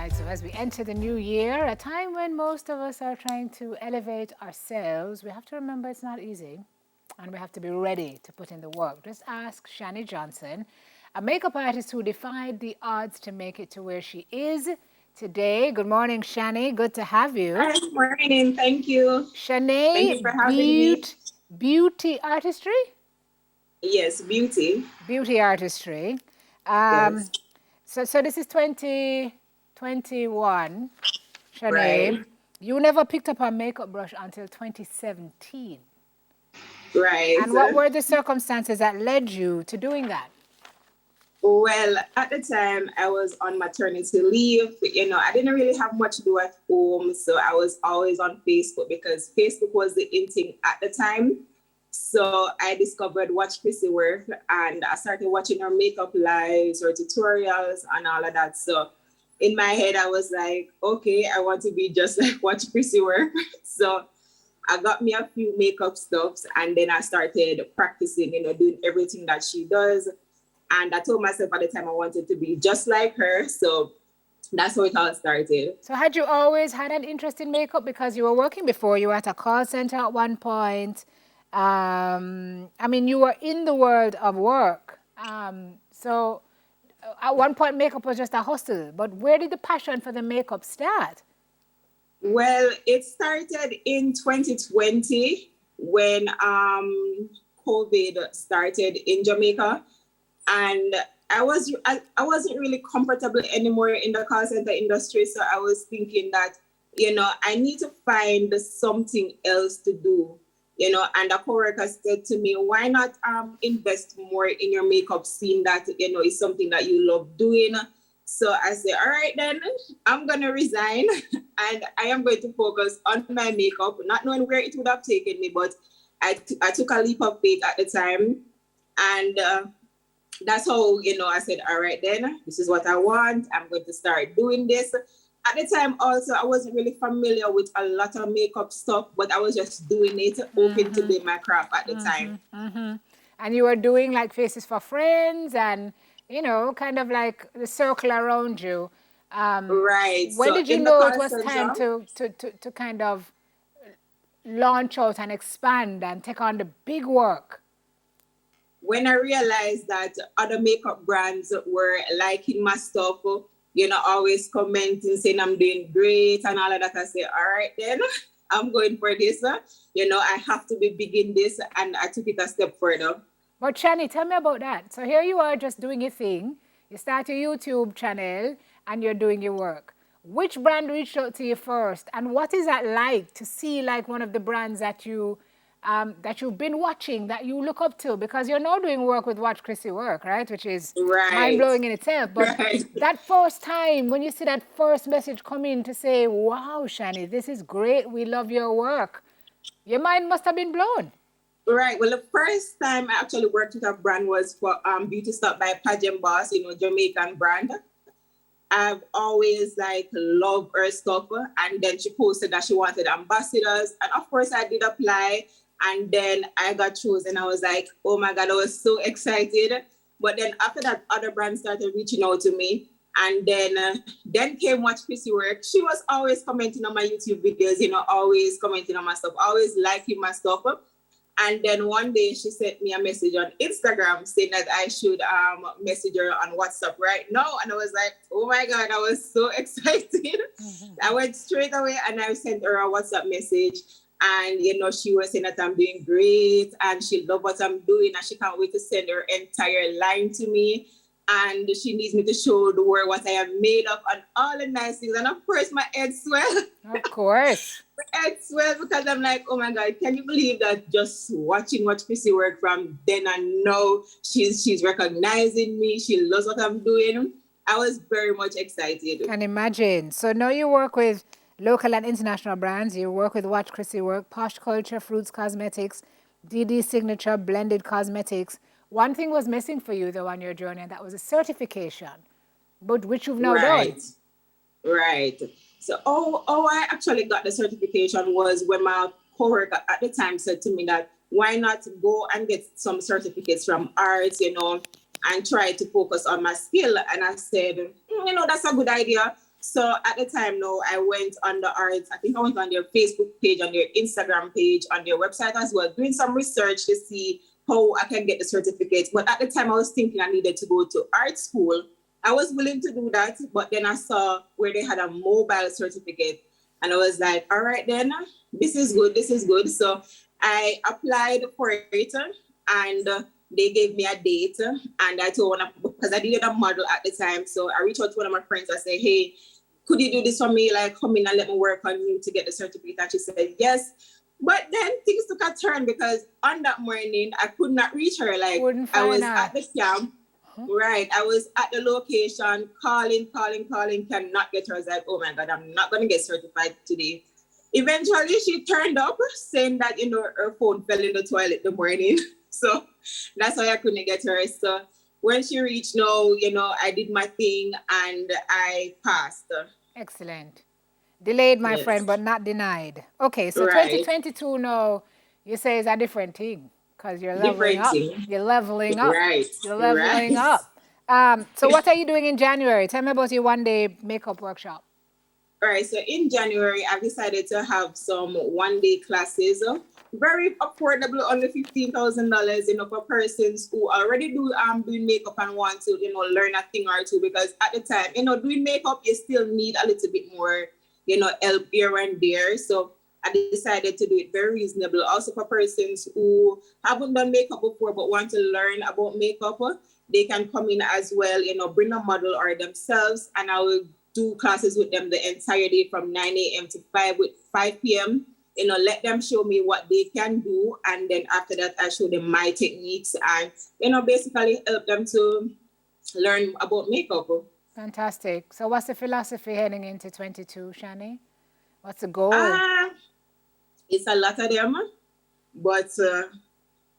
right, so as we enter the new year, a time when most of us are trying to elevate ourselves, we have to remember it's not easy and we have to be ready to put in the work. Just ask Shanie Johnson, a makeup artist who defied the odds to make it to where she is today. Good morning, Shanie. Good to have you. Hi, good morning. Thank you. Thank you Shanie, for having me. beauty artistry? Yes, beauty. Beauty artistry. Yes, Um, so this is 2021. right, Shanae, you never picked up a makeup brush until 2017. right. And what were the circumstances that led you to doing that? Well, at the time, I was on maternity leave. I didn't really have much to do at home. So I was always on Facebook because Facebook was the in thing at the time. So I discovered Watch Chrissy work and I started watching her makeup lives or tutorials and all of that. So in my head, I was like, okay, I want to be just like Watch Chrissy work. So I got me a few makeup stuffs and then I started practicing, doing everything that she does. And I told myself at the time I wanted to be just like her. So that's how it all started. So had you always had an interest in makeup because you were working before? You were at a call center at one point. I mean, you were in the world of work. So at one point, makeup was just a hustle. But where did the passion for the makeup start? Well, it started in 2020 when COVID started in Jamaica. And I wasn't really comfortable anymore in the call center industry. So I was thinking that, I need to find something else to do, and a coworker said to me, why not invest more in your makeup scene that, is something that you love doing. So I said, all right, then I'm going to resign and I am going to focus on my makeup, not knowing where it would have taken me, but I took a leap of faith at the time. And that's how, I said, all right, then this is what I want. I'm going to start doing this. At the time, also, I wasn't really familiar with a lot of makeup stuff, but I was just doing it, hoping to do my craft at the time. And you were doing like faces for friends and, kind of like the circle around you. Right. When So did you in the know it call was time center, to kind of launch out and expand and take on the big work? when I realized that other makeup brands were liking my stuff, always commenting, saying I'm doing great and all of that, I said, all right, then I'm going for this. I have to be big in this. And I took it a step further. But Shani, tell me about that. So here you are just doing your thing. You start your YouTube channel and you're doing your work. Which brand reached out to you first? And what is that like to see like one of the brands that you've been watching, that you look up to? Because you're now doing work with Watch Chrissy work, right? Which is Right. mind-blowing in itself. But Right. that first time when you see that first message come in to say, wow, Shani, this is great. We love your work. Your mind must have been blown. Right. Well, the first time I actually worked with a brand was for Beauty Stop by Pageant Boss, Jamaican brand. I've always loved her stuff. And then she posted that she wanted ambassadors. And of course I did apply. And then I got chosen. I was like, oh my God, I was so excited. But then after that, other brands started reaching out to me. And then came Watch Chrissy work. She was always commenting on my YouTube videos, always commenting on my stuff, always liking my stuff. And then one day she sent me a message on Instagram saying that I should message her on WhatsApp right now. And I was like, oh my God, I was so excited. I went straight away and I sent her a WhatsApp message. And, she was saying that I'm doing great and she loved what I'm doing and she can't wait to send her entire line to me. And she needs me to show the world what I have made of and all the nice things. And of course, my head swell. Of course. My head swell because I'm like, oh my God, can you believe that just watching Watch Chrissy work from then and now, she's recognizing me. She loves what I'm doing. I was very much excited. Can imagine. So now you work with local and international brands. You work with Watch Chrissy work, Posh Culture, Fruits Cosmetics, DD Signature, Blended Cosmetics. One thing was missing for you, though, on your journey, and that was a certification, but which you've now done. Right. So, I actually got the certification was when my coworker at the time said to me that why not go and get some certificates from arts, and try to focus on my skill. And I said, that's a good idea. So at the time, no, I went on the arts. I think I went on their Facebook page, on their Instagram page, on their website as well, doing some research to see how I can get the certificate. But at the time, I was thinking I needed to go to art school. I was willing to do that, but then I saw where they had a mobile certificate, and I was like, all right, then this is good. This is good. So I applied for it, and they gave me a date, and I told one because I needed a model at the time. So I reached out to one of my friends. I said, hey, could you do this for me? Like, come in and let me work on you to get the certificate. And she said, yes. But then things took a turn because on that morning, I could not reach her. Like, I was at the camp. Right. I was at the location, calling, cannot get her. I was like, oh my God, I'm not going to get certified today. Eventually, she turned up saying that, her phone fell in the toilet the morning. So that's why I couldn't get her. So when she reached, I did my thing and I passed. Excellent. Delayed, my friend, but not denied. Okay, so Right. 2022 now, you say is a different thing because you're leveling up. You're leveling up. Right. You're leveling up. So what are you doing in January? Tell me about your one-day makeup workshop. All right, so in January, I've decided to have some one-day classes. Very affordable, only $15,000, for persons who already doing makeup and want to, learn a thing or two. Because at the time, doing makeup, you still need a little bit more, help here and there. So I decided to do it very reasonable. Also for persons who haven't done makeup before but want to learn about makeup, they can come in as well, bring a model or themselves, and I will do classes with them the entire day from 9 a.m. to 5 p.m. Let them show me what they can do. And then after that, I show them my techniques and, basically help them to learn about makeup. Fantastic. So what's the philosophy heading into 22, Shanie? What's the goal? It's a lot of them, but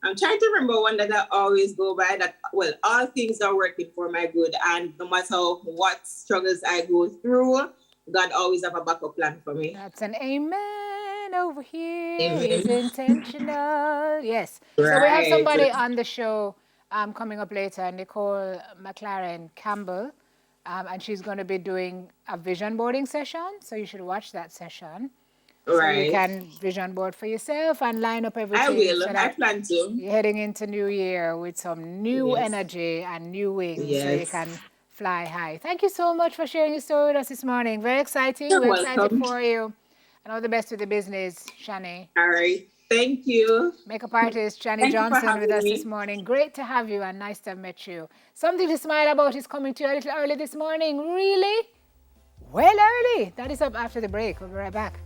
I'm trying to remember one that I always go by that, well, all things are working for my good. And no matter what struggles I go through, God always have a backup plan for me. That's an amen over here. Amen. It's intentional. Yes. Right. So we have somebody on the show coming up later, Nicole McLaren Campbell. And she's going to be doing a vision boarding session. So you should watch that session. So you can vision board for yourself and line up everything. I will. So I plan to. You're heading into New Year with some new energy and new wings so you can fly high. Thank you so much for sharing your story with us this morning. Very exciting. We're excited for you. And all the best with the business, Shanie. All right. Thank you. Makeup artist Shanie Johnson with us this morning. Great to have you and nice to have met you. Something to smile about is coming to you a little early this morning. Really? Well early. That is up after the break. We'll be right back.